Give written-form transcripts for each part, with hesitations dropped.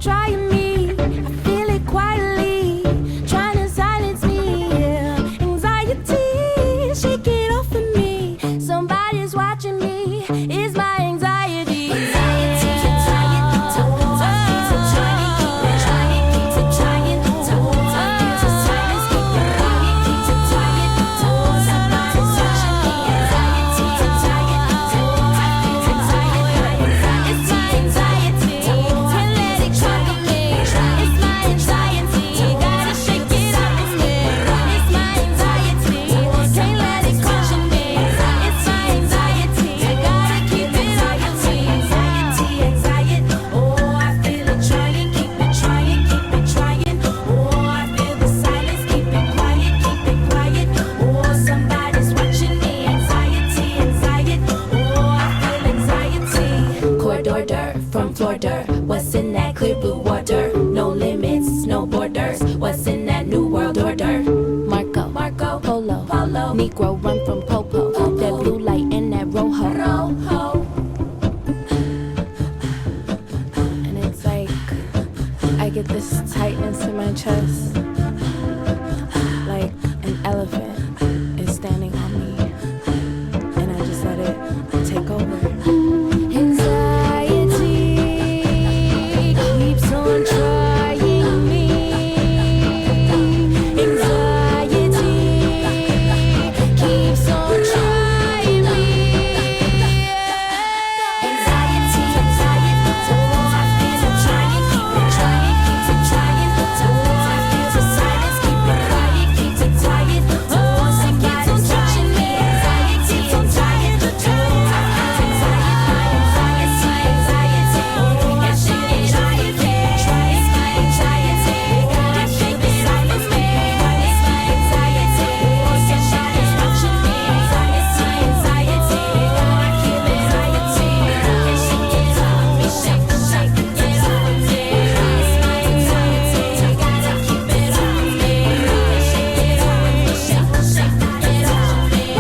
Trying me, I feel it quietly, trying to silence me. Yeah. Anxiety, shake it off of me. Somebody's watching me. Is my anxiety? Anxiety, anxiety, trying to keep it trying, keep it trying. There's a silence, keep it quiet, keep it quiet. Somebody's watching me. Anxiety, anxiety, I feel anxiety. It's my anxiety. Can't let it conquer me. It's my anxiety. Gotta shake it off of me. It's my anxiety. Can't let it crush me. It's my anxiety. Gotta keep it off of me. Anxiety, anxiety. Oh, I feel it trying, keep it trying, keep it trying. Oh, I feel the silence, keep it quiet, keep it quiet. Oh, somebody's watching me. Anxiety, anxiety. Oh, I feel anxiety. Corridor dirt from floor dirt. What's in that clear blue water? No limits, no borders. What's in that new world order? Marco, Polo, Negro run from Popo. That blue light and that rojo. And it's like I get this tightness in my chest, like an elephant is standing on me, and I just let it take over. Anxiety keeps on trying me. Anxiety keeps on trying me. Anxiety, anxiety, oh, I feel it trying, keep it trying, keep it trying. Oh, I feel the silence, keep it quiet, keep it quiet. Oh, somebody's watching me. Anxiety, anxiety, oh, I feel anxiety, anxiety. Oh, I shake it, try it, try it. My anxiety, gotta shake it off of me. It's my anxiety. Oh, somebody's watching me. Anxiety, anxiety, gotta keep it anxiety. Can't shake it off me, shake it off me. It's my anxiety, gotta keep it on me. Can't shake it off me, shake it off me. It's my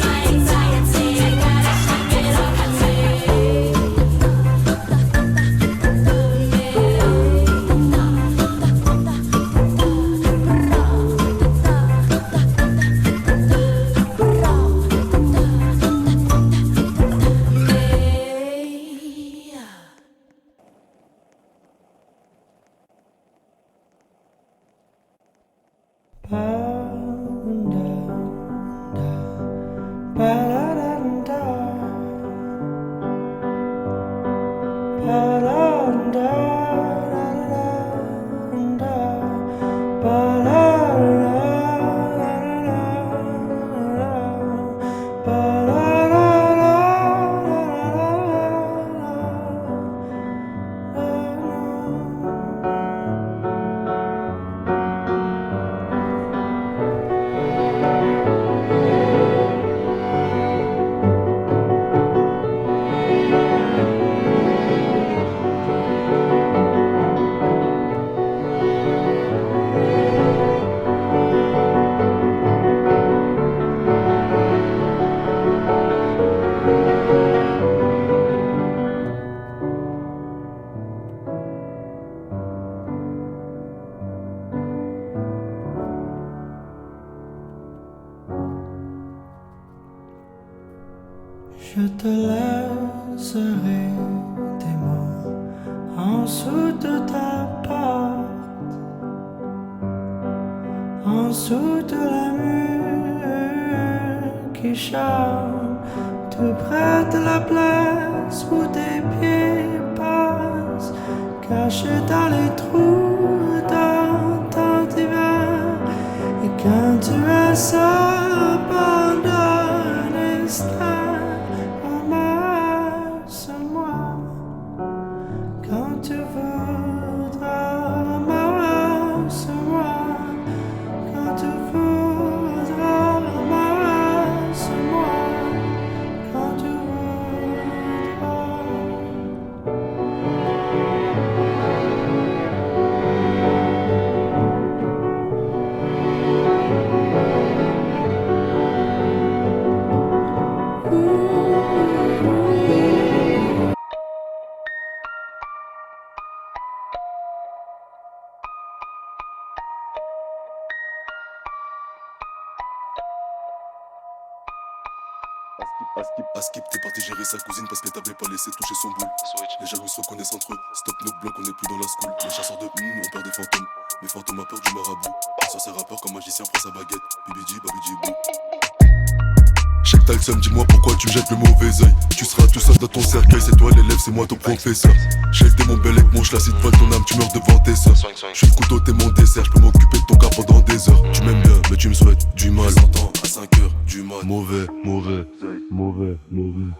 anxiety, Je te laisserai des mots en dessous de ta porte, en dessous de la mur qui chante, tout près de la place où tes pieds passent, cachés dans les trous dans ton divan. Et quand tu as abandonné ça, ramasse-moi quand tu voudras, ramasse-moi quand tu voudras, ramasse-moi quand tu voudras. À skip, t'es parti gérer sa cousine parce qu'elle t'avait pas laissé toucher son boule. Les jaloux se reconnaissent entre eux. Stop nos blocs, on est plus dans la school. Les chasseurs de ont peur des fantômes. Mais fantômes a peur du marabout. Sur ses rappeurs comme magicien prend sa baguette. Bibidi, babidi, bou. Check t'as le seum, dis-moi pourquoi tu me jettes le mauvais oeil. Tu seras tout seul dans ton cercueil, c'est toi l'élève, c'est moi ton professeur. Chef des mon bel et mon l'acide vole ton âme, tu meurs devant tes sœurs. Je suis le couteau, t'es mon dessert, je peux m'occuper de ton cas pendant des heures. Tu m'aimes bien, mais tu me souhaites du mal. 100 ans à 5 heures, du mal. Mauvais, mauvais, mauvais, mauvais.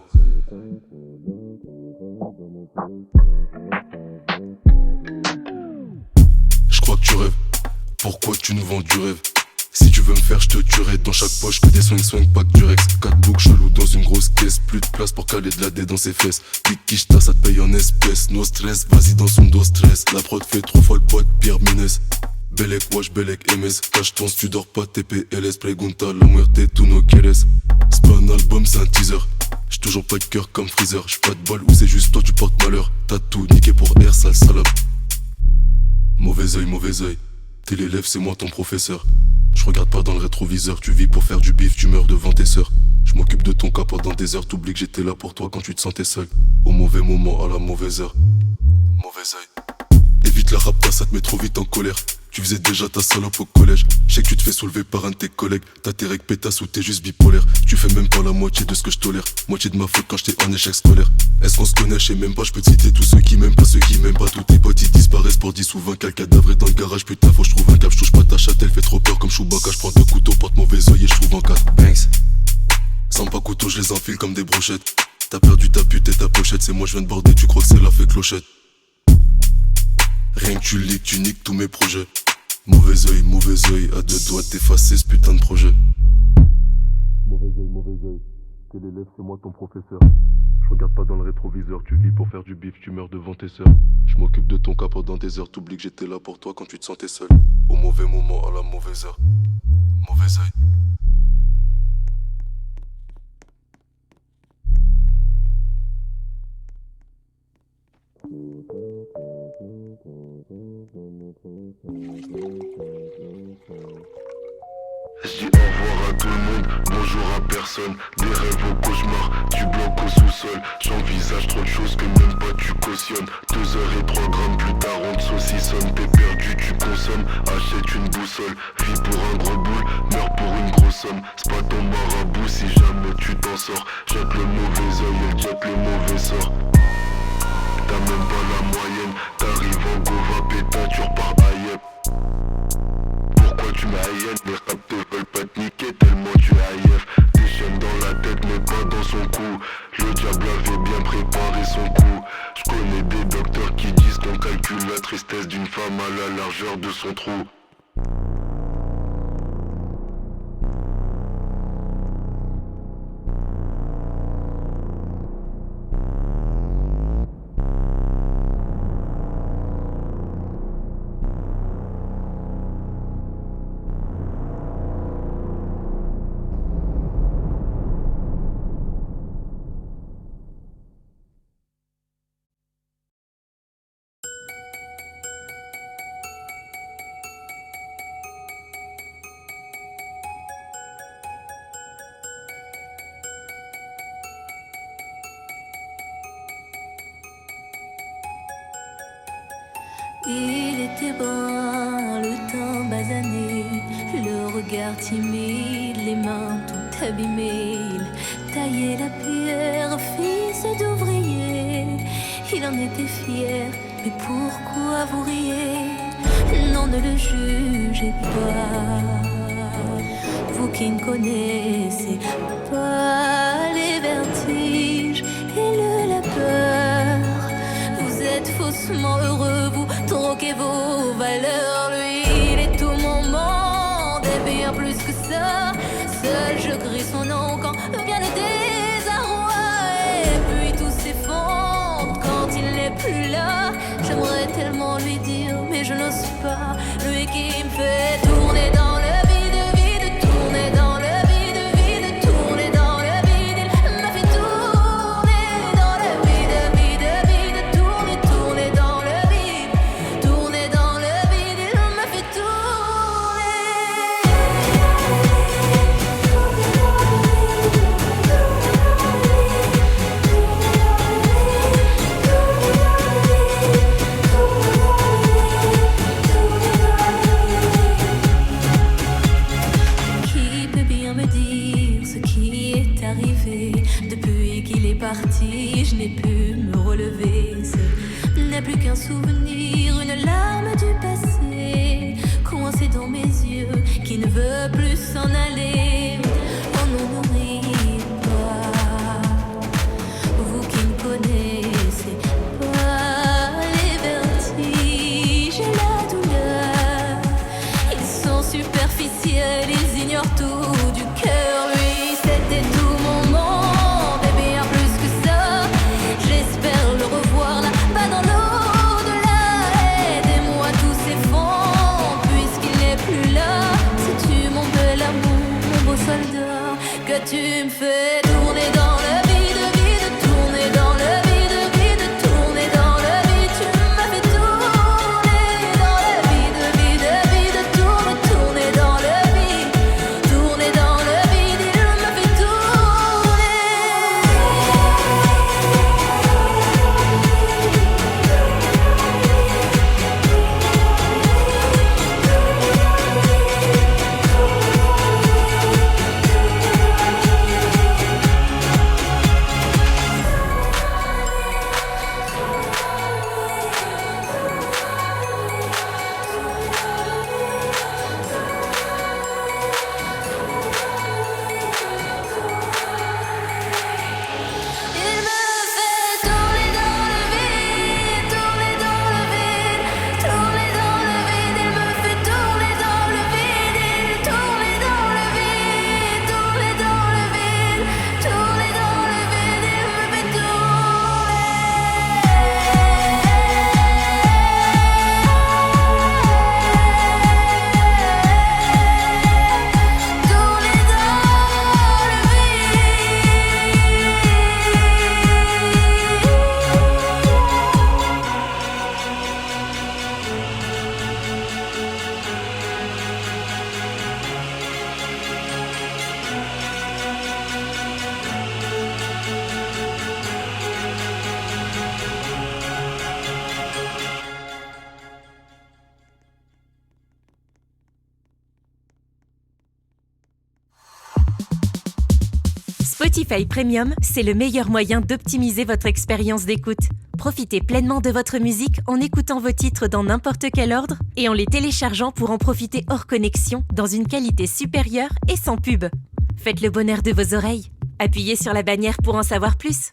Je crois que tu rêves, pourquoi tu nous vends du rêve? Si tu veux me faire, je te tuerai. Dans chaque poche que des swing, pas que du Rex. 4 boucles chelou dans une grosse caisse. Plus de place pour caler de la dé dans ses fesses. Big quicheta, ça te paye en espèces. No stress, vas-y dans son dos stress. La prod fait trop folle, pote, pire menace. Belek, wash, Belek, MS. Cache ton tu dors pas, TPLS. Pregunta, la muerte, tout no quieres. C'est pas un album, c'est un teaser. J'suis toujours pas de cœur comme Freezer. J'suis pas de bol ou c'est juste toi, tu portes malheur. T'as tout niqué pour air, sale salope. Mauvais oeil. T'es l'élève, c'est moi ton professeur. Je regarde pas dans le rétroviseur, tu vis pour faire du bif, tu meurs devant tes sœurs. Je m'occupe de ton cas pendant des heures, t'oublies que j'étais là pour toi quand tu te sentais seul. Au mauvais moment, à la mauvaise heure. Mauvais oeil. Évite la rapta, ça te met trop vite en colère. Tu faisais déjà ta salope au collège. Je sais que tu te fais soulever par un de tes collègues. T'as tes règles pétasses ou t'es juste bipolaire. Tu fais même pas la moitié de ce que je tolère. Moitié de ma faute quand j'étais en échec scolaire. Est-ce qu'on se connaît? Je sais même pas, je peux te citer tous ceux qui m'aiment pas, ceux qui m'aiment pas. Tous tes potes ils disparaissent pour 10 ou 20. Quel cadavre est dans le garage, putain faut que je trouve un cap. Je touche pas ta chatte, elle fait trop peur comme Chewbacca. Je prends 2 couteaux, porte mauvais oeil et je trouve en 4 banks. Sans pas couteau, je les enfile comme des brochettes. T'as perdu ta pute et ta pochette. C'est moi je viens de border, tu crois que c'est la fée clochette. Rien que tu leaks, tu niques tous mes projets. Mauvais oeil, à 2 doigts d'effacer ce putain de projet. Mauvais oeil, t'es l'élève, c'est moi ton professeur. Je regarde pas dans le rétroviseur, tu vis pour faire du bif, tu meurs devant tes sœurs. Je m'occupe de ton cas pendant des heures, t'oublies que j'étais là pour toi quand tu te sentais seul. Au mauvais moment, à la mauvaise heure. Mauvais oeil. Je dis au revoir à tout le monde, bonjour à personne. Des rêves au cauchemar, du bloc au sous-sol. J'envisage trop de choses que même pas tu cautionnes. 2 heures et 3 grammes plus tard on te saucissonne. T'es perdu, tu consommes, achète une boussole. Vis pour un gros boule, meurs pour une grosse somme. C'est pas ton marabout si jamais tu t'en sors. Jette le mauvais oeil, elle jette le mauvais sort. T'as même pas la moyenne, t'arrives en Gova péta, tu repars ailleurs. Pourquoi tu m'aïennes? Les rap te veulent pas te niquer tellement tu es ailleurs. Des chaînes dans la tête mais pas dans son cou. Le diable avait bien préparé son coup. Je connais des docteurs qui disent qu'on calcule la tristesse d'une femme à la largeur de son trou. Il était brun, le teint basané, le regard timide, les mains tout abîmées. Il taillait la pierre, fils d'ouvrier. Il en était fier, mais pourquoi vous riez? Non, ne le jugez pas, vous qui ne connaissez pas les vertiges et la peur. Vous êtes faussement heureux, vous troquez vos valeurs. Lui, il est tout mon monde et bien plus que ça. Seul je crie son nom quand vient le désarroi. Et puis tout s'effondre quand il n'est plus là. J'aimerais tellement lui dire mais je n'ose pas. Lui qui me fait tourner dans le vide, vide, tourner dans le vide, vide, tourner dans le vide. Il m'a fait tourner dans le vide, vide, vide, tourner, tourner dans le vide, tourner dans me fait tourner dans le vide, vide, tourner dans le vide, vide, tourner dans le vide. Tu m'as fait tourner dans le vide, vide, vide, tourner, tourner dans le vide, tourner dans le vide. Il m'a fait Spotify Premium, c'est le meilleur moyen d'optimiser votre expérience d'écoute. Profitez pleinement de votre musique en écoutant vos titres dans n'importe quel ordre et en les téléchargeant pour en profiter hors connexion dans une qualité supérieure et sans pub. Faites le bonheur de vos oreilles. Appuyez sur la bannière pour en savoir plus.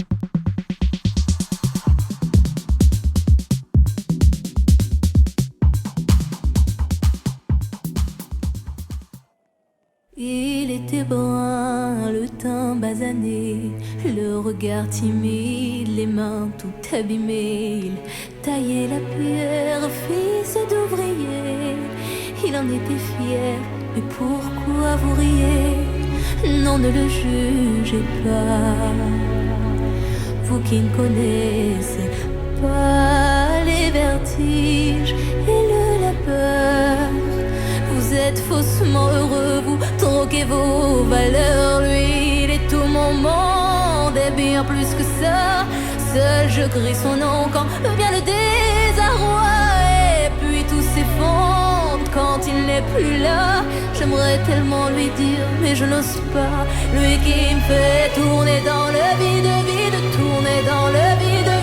Il était brun, le teint basané, le regard timide, les mains tout abîmées. Il taillait la pierre, fils d'ouvrier. Il en était fier, mais pourquoi vous riez? Non, ne le jugez pas, vous qui ne connaissez pas les vertiges et le labeur. Vous êtes faussement heureux, vous troquez vos valeurs. Lui, il est tout mon monde et bien plus que ça. Seul je crie son nom quand vient le désarroi. Et puis tout s'effondre quand il n'est plus là. J'aimerais tellement lui dire, mais je n'ose pas. Lui qui me fait tourner dans le vide, vide, tourner dans le vide,